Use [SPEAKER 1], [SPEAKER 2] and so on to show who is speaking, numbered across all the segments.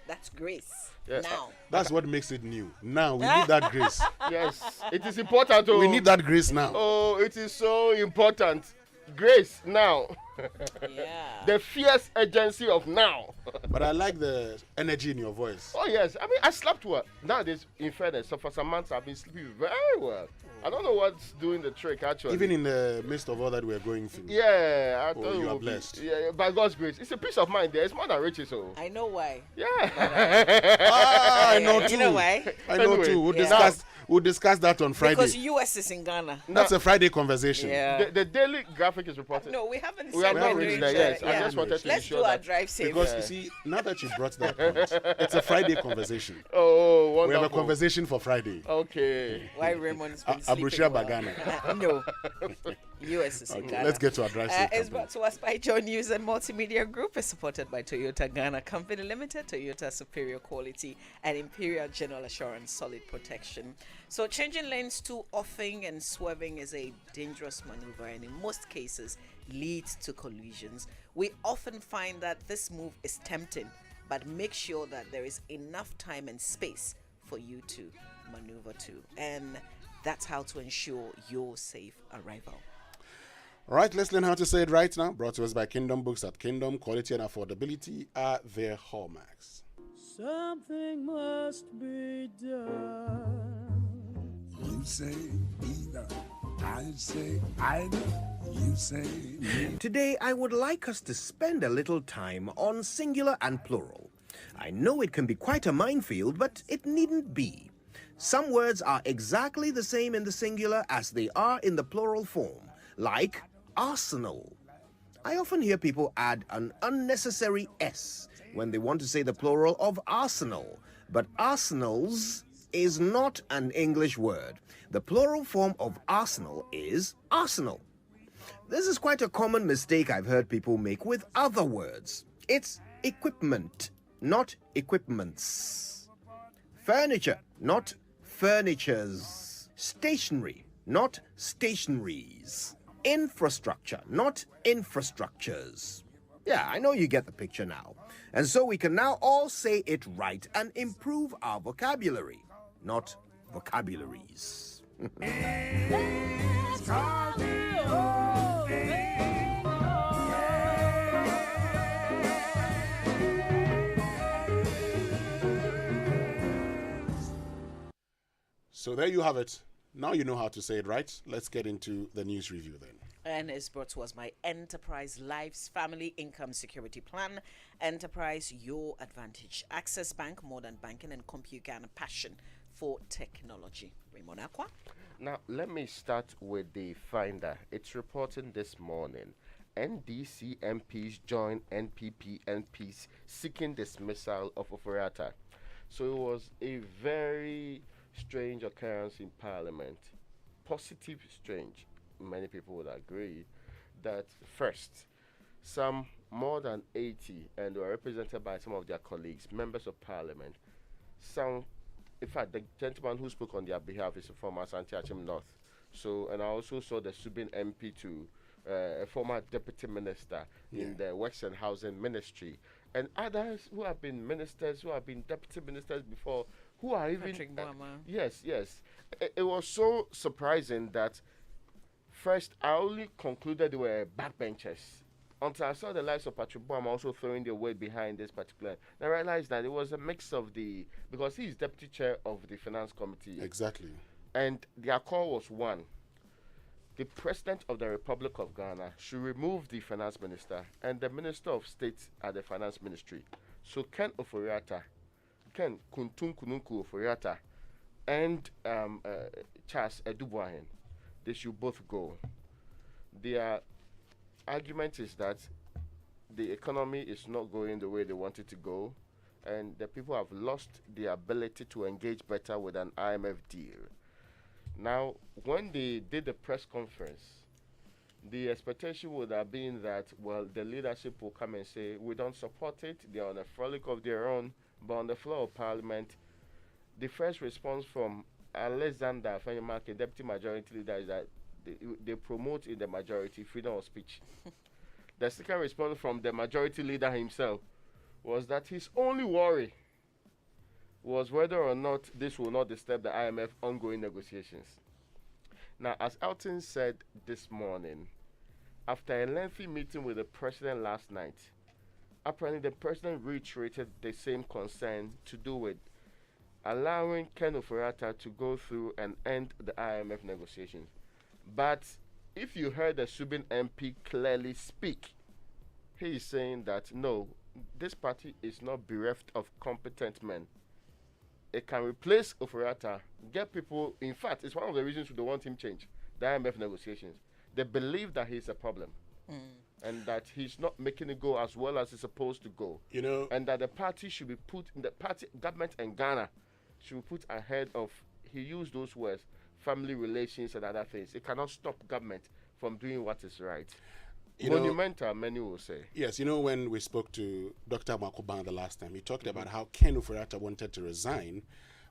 [SPEAKER 1] That's grace.
[SPEAKER 2] Yes.
[SPEAKER 1] Now.
[SPEAKER 3] That's what makes it new. Now we need that grace.
[SPEAKER 2] Yes, it is important.
[SPEAKER 3] We need that grace now.
[SPEAKER 2] Oh, it is so important. Grace now.
[SPEAKER 1] Yeah.
[SPEAKER 2] The fierce urgency of now.
[SPEAKER 3] But I like the energy in your voice.
[SPEAKER 2] Oh yes, I mean I slept well. Nowadays, in fairness, so for some months I've been sleeping very well. I don't know what's doing the trick actually.
[SPEAKER 3] Even in the midst of all that we're going through.
[SPEAKER 2] Yeah, I thought
[SPEAKER 3] you are
[SPEAKER 2] would be-
[SPEAKER 3] blessed.
[SPEAKER 2] Yeah, by God's grace, it's a peace of mind there. It's more than riches, so.
[SPEAKER 1] I know why.
[SPEAKER 2] Yeah.
[SPEAKER 3] I know too.
[SPEAKER 1] You know why?
[SPEAKER 3] I know
[SPEAKER 2] Anyway,
[SPEAKER 3] too.
[SPEAKER 1] yeah.
[SPEAKER 3] We'll discuss that on Friday.
[SPEAKER 1] Because US is in Ghana.
[SPEAKER 3] That's a Friday conversation.
[SPEAKER 1] Yeah.
[SPEAKER 2] The daily graphic is reported.
[SPEAKER 1] No, we haven't.
[SPEAKER 2] We have
[SPEAKER 1] said
[SPEAKER 2] not
[SPEAKER 1] we're
[SPEAKER 2] reached
[SPEAKER 1] doing
[SPEAKER 2] there. Yes,
[SPEAKER 1] that.
[SPEAKER 2] I
[SPEAKER 1] Yeah.
[SPEAKER 2] just wanted to
[SPEAKER 1] Let's
[SPEAKER 2] ensure
[SPEAKER 1] do our
[SPEAKER 2] that.
[SPEAKER 1] drive safe.
[SPEAKER 3] Because
[SPEAKER 2] Yeah.
[SPEAKER 3] you see, now that you brought that point, it's a Friday conversation.
[SPEAKER 2] Oh,
[SPEAKER 3] We
[SPEAKER 2] wonderful.
[SPEAKER 3] have a conversation for Friday.
[SPEAKER 2] Okay.
[SPEAKER 1] Why Raymond's been sleeping
[SPEAKER 3] Abushia
[SPEAKER 1] well.
[SPEAKER 3] Bagana.
[SPEAKER 1] No. US is in
[SPEAKER 3] Okay,
[SPEAKER 1] Ghana.
[SPEAKER 3] let's get to our drive safe
[SPEAKER 1] It's
[SPEAKER 3] campaign.
[SPEAKER 1] brought to us by John News and Multimedia Group. Is supported by Toyota Ghana Company Limited, Toyota Superior Quality, and Imperial General Assurance Solid Protection. So changing lanes too often and swerving is a dangerous maneuver, and in most cases leads to collisions. We often find that this move is tempting, but make sure that there is enough time and space for you to maneuver to, and that's how to ensure your safe arrival.
[SPEAKER 3] All right, let's learn how to say it right now. Brought to us by Kingdom Books. At Kingdom, quality and affordability are their hallmarks.
[SPEAKER 4] Something must be done.
[SPEAKER 5] You say either, I say either, you say neither.
[SPEAKER 6] Today, I would like us to spend a little time on singular and plural. I know it can be quite a minefield, but it needn't be. Some words are exactly the same in the singular as they are in the plural form, like arsenal. I often hear people add an unnecessary S when they want to say the plural of arsenal, but arsenals is not an English word. The plural form of arsenal is arsenal. This is quite a common mistake I've heard people make with other words. It's equipment, not equipments. Furniture, not furnitures. Stationery, not stationaries. Infrastructure, not infrastructures. Yeah, I know you get the picture now. And so we can now all say it right and improve our vocabulary, not vocabularies.
[SPEAKER 3] So there you have it. Now you know how to say it right. Let's get into the news review then.
[SPEAKER 1] And it's brought to us by Enterprise Life's Family Income Security Plan. Enterprise, your advantage. Access Bank, more than banking, and CompuGan, passion for technology. Raymond Aqua.
[SPEAKER 2] Now, let me start with the finder. It's reporting this morning. NDC MPs join NPP MPs seeking dismissal of Oforiatta. So it was a very strange occurrence in Parliament. Positive strange. Many people would agree that first, some more than 80, and were represented by some of their colleagues, members of Parliament. Some, in fact, the gentleman who spoke on their behalf is a former Santi Achim North. So, and I also saw the Subin MP too, a former deputy minister in the Works and Housing Ministry, and others who have been ministers, who have been deputy ministers before, who are even
[SPEAKER 1] Patrick Boama.
[SPEAKER 2] yes. It was so surprising that first I only concluded they were backbenchers until I saw the likes of Patrick Boama also throwing their weight behind this particular. And I realized that it was a mix of because he is deputy chair of the finance committee.
[SPEAKER 3] Exactly.
[SPEAKER 2] And their call was one. The President of the Republic of Ghana should remove the finance minister and the Minister of State at the finance ministry. So Ken Kuntun Kununku Oforiatta, and Charles Edubuahen, they should both go. Their argument is that the economy is not going the way they want it to go, and the people have lost the ability to engage better with an IMF deal. Now, when they did the press conference, the expectation would have been that, well, the leadership will come and say, we don't support it, they're on a frolic of their own, but on the floor of Parliament, the first response from Alexander Fenimake, Deputy Majority Leader, is that they promote in the majority freedom of speech. The second response from the Majority Leader himself, was that his only worry was whether or not this will not disturb the IMF ongoing negotiations. Now, as Elton said this morning, after a lengthy meeting with the president last night, apparently the president reiterated the same concern to do with allowing Ken Ofori-Atta to go through and end the IMF negotiations. But if you heard the Subin MP clearly speak, he is saying that no, this party is not bereft of competent men. It can replace Ofori-Atta, get people. In fact, it's one of the reasons they want him change the IMF negotiations. They believe that he's a problem. And that he's not making it go as well as it's supposed to go.
[SPEAKER 3] You know,
[SPEAKER 2] And that the party should be put in the party government and Ghana should be put ahead of, he used those words, family relations and other things. It cannot stop government from doing what is right. Monumental, many will say.
[SPEAKER 3] yes, you know, when we spoke to Dr. Makoban the last time, he talked about how Ken Ofori-Atta wanted to resign,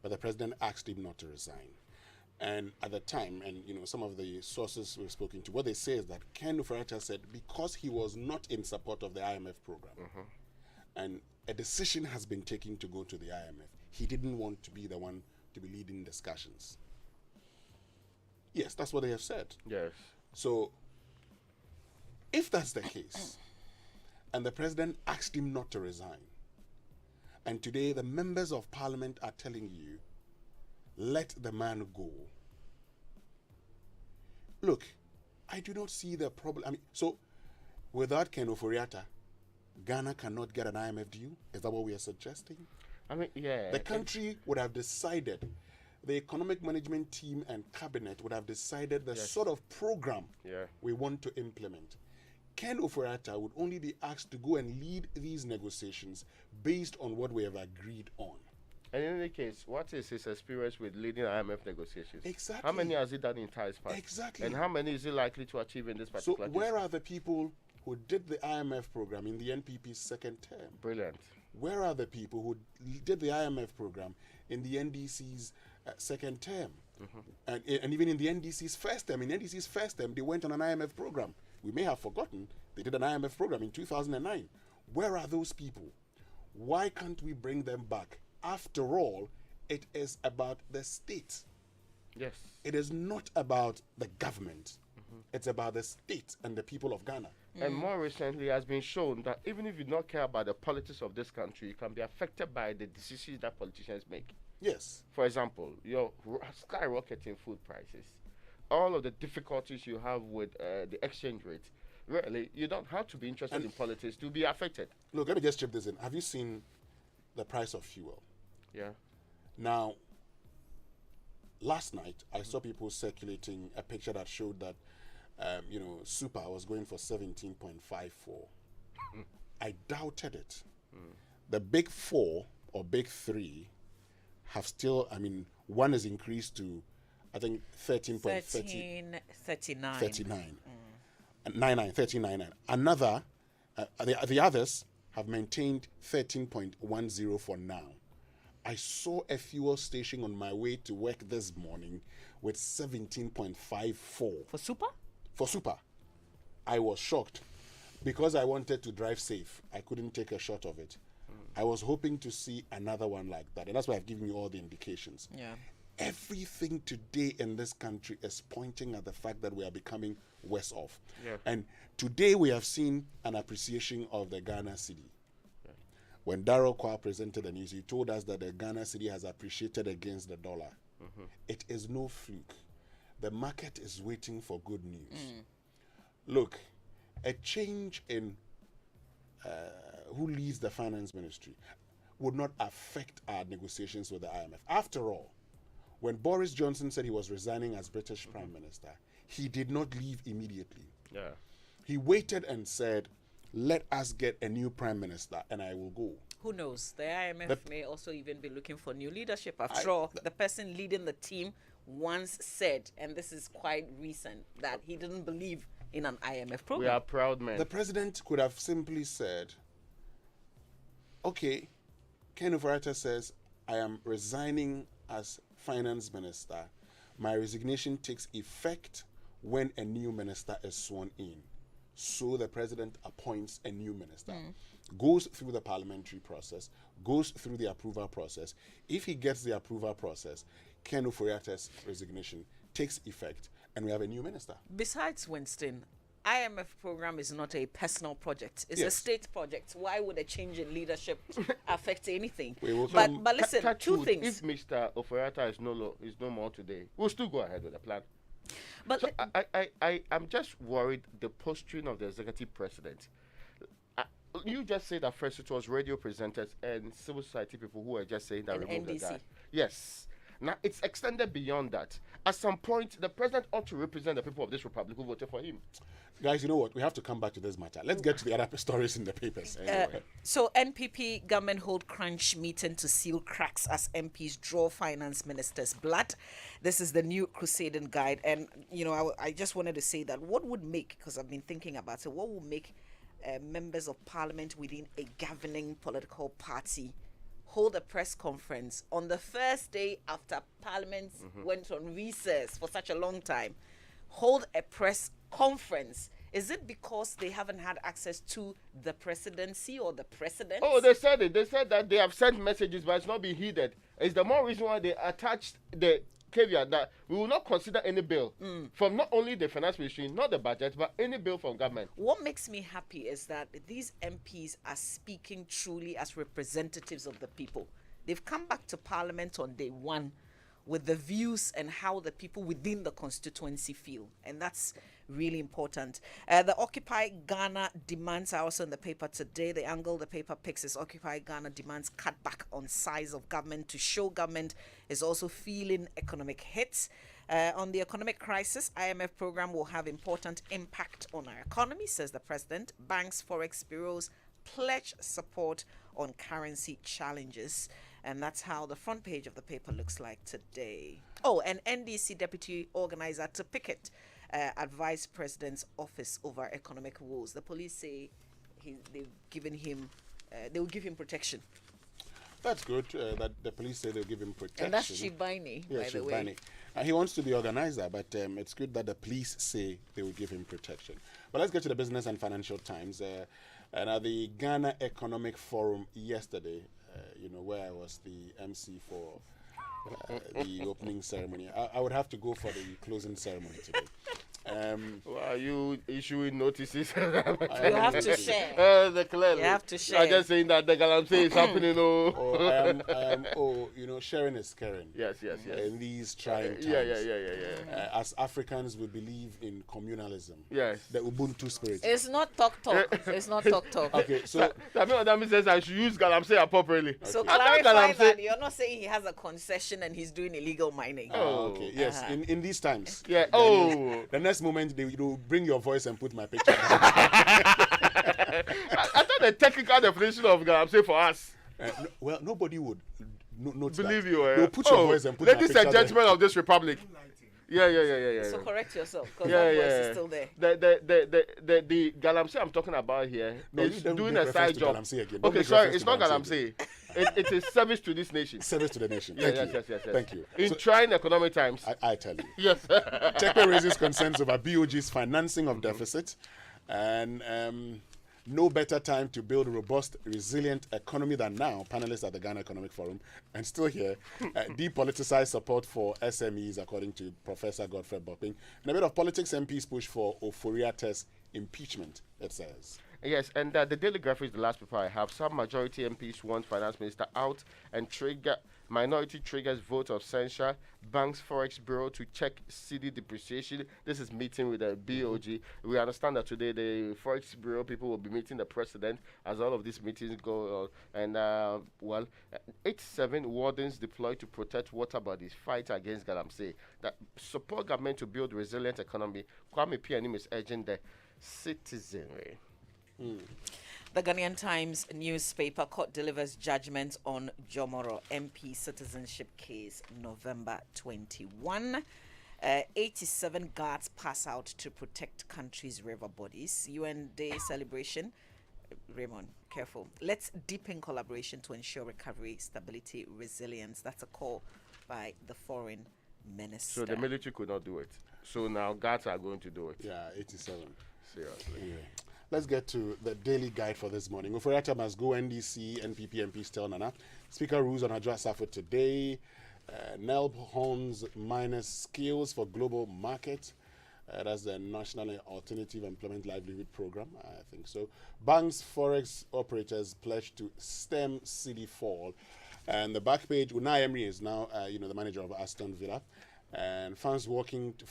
[SPEAKER 3] but the president asked him not to resign. And at the time, and you know, some of the sources we've spoken to, what they say is that Ken Ofori-Atta said because he was not in support of the IMF program, and a decision has been taken to go to the IMF, he didn't want to be the one to be leading discussions. Yes, that's what they have said.
[SPEAKER 2] Yes.
[SPEAKER 3] So, if that's the case, and the president asked him not to resign, and today the members of parliament are telling you, let the man go. Look, I do not see the problem. I mean, so without Ken Ofori-Atta, Ghana cannot get an IMF deal? Is that what we are suggesting?
[SPEAKER 2] I mean, yeah.
[SPEAKER 3] The country would have decided, the economic management team and cabinet would have decided the sort of program we want to implement. Ken Ofori-Atta would only be asked to go and lead these negotiations based on what we have agreed on.
[SPEAKER 2] And in any case, what is his experience with leading IMF negotiations?
[SPEAKER 3] Exactly.
[SPEAKER 2] How many has he done in ties past?
[SPEAKER 3] Exactly.
[SPEAKER 2] And how many is he likely to achieve in this
[SPEAKER 3] So
[SPEAKER 2] particular
[SPEAKER 3] where
[SPEAKER 2] case?
[SPEAKER 3] are the people who did the IMF program in the NPP's second term?
[SPEAKER 2] Brilliant.
[SPEAKER 3] Where are the people who did the IMF program in the NDC's second term? And even in the NDC's first term? In NDC's first term, they went on an IMF program. We may have forgotten they did an IMF program in 2009. Where are those people? Why can't we bring them back? After all, it is about the state.
[SPEAKER 2] Yes.
[SPEAKER 3] It is not about the government. It's about the state and the people of Ghana.
[SPEAKER 2] And more recently, it has been shown that even if you do not care about the politics of this country, you can be affected by the decisions that politicians make.
[SPEAKER 3] Yes.
[SPEAKER 2] For example, your skyrocketing food prices, all of the difficulties you have with the exchange rate. Really, you don't have to be interested in politics to be affected.
[SPEAKER 3] Look, let me just chip this in. Have you seen the price of fuel?
[SPEAKER 2] Yeah.
[SPEAKER 3] Now, last night, I saw people circulating a picture that showed that, Super was going for 17.54. I doubted it. The big four or big three have still, one is increased to, I think, 13.39. 13.99. Another, the others have maintained 13.10 for now. I saw a fuel station on my way to work this morning with 17.54
[SPEAKER 1] For super?
[SPEAKER 3] for super. I was shocked because I wanted to drive safe. I couldn't take a shot of it. I was hoping to see another one like that, and that's why I've given you all the indications.
[SPEAKER 1] Yeah.
[SPEAKER 3] Everything today in this country is pointing at the fact that we are becoming worse off.
[SPEAKER 2] Yeah.
[SPEAKER 3] And today we have seen an appreciation of the Ghana cedi. When Darrell Kwa presented the news, he told us that the Ghana cedi has appreciated against the dollar. It is no fluke. The market is waiting for good news. Look, a change in who leads the finance ministry would not affect our negotiations with the IMF. After all, when Boris Johnson said he was resigning as British Prime Minister, he did not leave immediately.
[SPEAKER 2] Yeah.
[SPEAKER 3] He waited and said, let us get a new Prime Minister and I will go.
[SPEAKER 1] Who knows? The IMF may also even be looking for new leadership. After all, the person leading the team once said, and this is quite recent, that he didn't believe in an IMF program.
[SPEAKER 2] We are proud men.
[SPEAKER 3] The president could have simply said, okay, Ken Ofori-Atta says, I am resigning as finance minister. My resignation takes effect when a new minister is sworn in. So the president appoints a new minister. goes through the parliamentary process, goes through the approval process. If he gets the approval process, Ken Ofori-Atta's resignation takes effect, and we have a new minister.
[SPEAKER 1] Besides Winston, IMF program is not a personal project. It's a
[SPEAKER 3] Yes.
[SPEAKER 1] state project. Why would a change in leadership affect anything?
[SPEAKER 3] We will
[SPEAKER 1] But
[SPEAKER 3] come-
[SPEAKER 1] listen, two things.
[SPEAKER 2] If Mr. Ofori-Atta is no more today, we'll still go ahead with the plan.
[SPEAKER 1] But
[SPEAKER 2] So I'm just worried the posturing of the executive president. You just said that first it was radio presenters and civil society people who were just saying that
[SPEAKER 1] And
[SPEAKER 2] remove the
[SPEAKER 1] NDC.
[SPEAKER 2] guy. Yes. Now it's extended beyond that. At some point, the president ought to represent the people of this republic who voted for him.
[SPEAKER 3] Guys, you know what? We have to come back to this matter. Let's get to the other stories in the papers.
[SPEAKER 1] So NPP government hold crunch meeting to seal cracks as MPs draw finance minister's blood. This is the new crusading guide. And, I just wanted to say that what would make, because I've been thinking about it, what would make members of parliament within a governing political party hold a press conference on the first day after parliament went on recess for such a long time? Hold a press conference. Is it because they haven't had access to the presidency or the president?
[SPEAKER 2] Oh, they said it. They said that they have sent messages, but it's not been heeded. It's the more reason why they attached the caveat that we will not consider any bill from not only the finance ministry, not the budget, but any bill from government.
[SPEAKER 1] What makes me happy is that these MPs are speaking truly as representatives of the people. They've come back to parliament on day one with the views and how the people within the constituency feel. And that's really important. The Occupy Ghana demands are also in the paper today. The angle the paper picks is Occupy Ghana demands cut back on size of government to show government is also feeling economic hits. On the economic crisis, IMF program will have important impact on our economy, says the president. Banks, forex bureaus pledge support on currency challenges. And that's how the front page of the paper looks like today. Oh, and NDC deputy organizer to picket advised president's office over economic woes. The police say they've given him, they will give him protection.
[SPEAKER 3] That's good that the police say they'll give him protection.
[SPEAKER 1] And that's Shibani,
[SPEAKER 3] Yeah,
[SPEAKER 1] by the way.
[SPEAKER 3] Shibani. He wants to be organizer, but it's good that the police say they will give him protection. But let's get to the Business and Financial Times. And at the Ghana Economic Forum yesterday, where I was the MC for the opening ceremony. I would have to go for the closing ceremony today.
[SPEAKER 2] Are you issuing notices?
[SPEAKER 1] You have to share.
[SPEAKER 2] Clearly.
[SPEAKER 1] You have to
[SPEAKER 2] I'm
[SPEAKER 1] share.
[SPEAKER 2] just saying that the galamsey is happening.
[SPEAKER 3] Sharing is caring.
[SPEAKER 2] Yes.
[SPEAKER 3] In these trying times.
[SPEAKER 2] Yeah.
[SPEAKER 3] As Africans, we believe in communalism.
[SPEAKER 2] Yes.
[SPEAKER 3] The Ubuntu spirit.
[SPEAKER 1] It's not talk. It's not talk.
[SPEAKER 3] Okay, so
[SPEAKER 2] That means says I should use galamsey appropriately.
[SPEAKER 1] So
[SPEAKER 2] I thought
[SPEAKER 1] clarify
[SPEAKER 2] galamsey-
[SPEAKER 1] that you're not saying he has a concession and he's doing illegal mining.
[SPEAKER 3] okay, yes. In these times.
[SPEAKER 2] Yeah.
[SPEAKER 3] then
[SPEAKER 2] Oh.
[SPEAKER 3] The next moment they will bring your voice and put my picture. down.
[SPEAKER 2] I thought the technical definition of galamsey for us.
[SPEAKER 3] Well, nobody would note
[SPEAKER 2] Believe
[SPEAKER 3] that.
[SPEAKER 2] you.
[SPEAKER 3] They'll put your voice and put my
[SPEAKER 2] ladies
[SPEAKER 3] picture
[SPEAKER 2] and
[SPEAKER 3] there.
[SPEAKER 2] gentlemen of this republic. Yeah.
[SPEAKER 1] So correct yourself, because
[SPEAKER 2] Yeah,
[SPEAKER 1] that voice
[SPEAKER 2] yeah.
[SPEAKER 1] is still there.
[SPEAKER 2] The galamsey I'm talking about here
[SPEAKER 3] No, you
[SPEAKER 2] is
[SPEAKER 3] don't
[SPEAKER 2] doing
[SPEAKER 3] make
[SPEAKER 2] a
[SPEAKER 3] reference
[SPEAKER 2] side
[SPEAKER 3] to
[SPEAKER 2] job.
[SPEAKER 3] galamsey again. Don't
[SPEAKER 2] Okay,
[SPEAKER 3] make
[SPEAKER 2] sorry,
[SPEAKER 3] reference
[SPEAKER 2] it's
[SPEAKER 3] to
[SPEAKER 2] not
[SPEAKER 3] galamsey
[SPEAKER 2] galamsey. It is service to this nation.
[SPEAKER 3] Service to the nation.
[SPEAKER 2] Yeah,
[SPEAKER 3] Thank you.
[SPEAKER 2] yes.
[SPEAKER 3] Thank you.
[SPEAKER 2] In
[SPEAKER 3] So,
[SPEAKER 2] trying economic times.
[SPEAKER 3] I tell you.
[SPEAKER 2] Yes.
[SPEAKER 3] Tekwe raises concerns over BOG's financing of deficit, and no better time to build a robust, resilient economy than now. Panelists at the Ghana Economic Forum, and still here, depoliticized support for SMEs, according to Professor Godfrey Bopping. And a bit of politics, MPs push for Ofori-Atta's impeachment, it says.
[SPEAKER 2] Yes, and the Daily Graphic is the last paper I have. Some majority MPs want finance minister out and minority triggers vote of censure. Banks Forex Bureau to check CD depreciation. This is meeting with the BOG. We understand that today the Forex Bureau people will be meeting the president as all of these meetings go on. And 87 wardens deployed to protect water bodies, fight against galamsey. That support government to build resilient economy. Kwame Pianim is urging the citizenry.
[SPEAKER 1] The Ghanaian Times newspaper court delivers judgment on Jomoro MP citizenship case November 21. 87 guards pass out to protect country's river bodies. UN Day celebration. Raymond, careful. Let's deepen collaboration to ensure recovery, stability, resilience. That's a call by the foreign minister.
[SPEAKER 2] So the military could not do it. So now guards are going to do it.
[SPEAKER 3] Yeah, 87.
[SPEAKER 2] Seriously.
[SPEAKER 3] Anyway. Let's get to the daily guide for this morning. Oforiatta must go. NDC, NPP MPs tell Nana. Speaker rules on Addo for today. NELB horns minus skills for global market. That's the National Alternative Employment Livelihood Program, I think so. Banks, forex operators pledge to stem cedi fall. And the back page, Unai Emery is now, the manager of Aston Villa. And fund walking to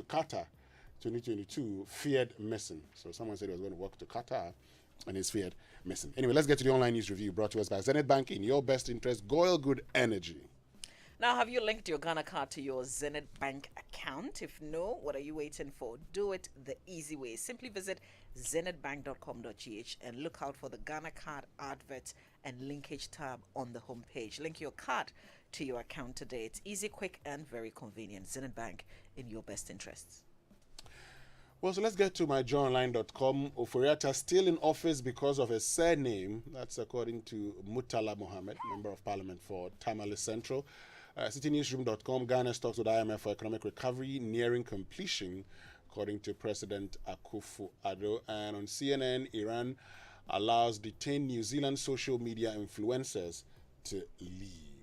[SPEAKER 3] Qatar 2022 feared missing. So someone said he was going to walk to Qatar and he's feared missing. Anyway, let's get to the online news review brought to us by Zenith Bank. In your best interest, Goil Good Energy.
[SPEAKER 1] Now, have you linked your Ghana card to your Zenith Bank account? If no, what are you waiting for? Do it the easy way. Simply visit zenithbank.com.gh and look out for the Ghana card advert and linkage tab on the homepage. Link your card to your account today. It's easy, quick, and very convenient. Zenith Bank, in your best interests.
[SPEAKER 3] Well, so let's get to myjournline.com. Oforiatta still in office because of his surname. That's according to Mutala Mohammed, Member of Parliament for Tamale Central. CityNewsroom.com, Ghana stocks with IMF for economic recovery nearing completion, according to President Akufo-Addo. And on CNN, Iran allows detained New Zealand social media influencers to leave.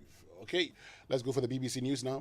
[SPEAKER 3] Okay, let's go for the BBC News now.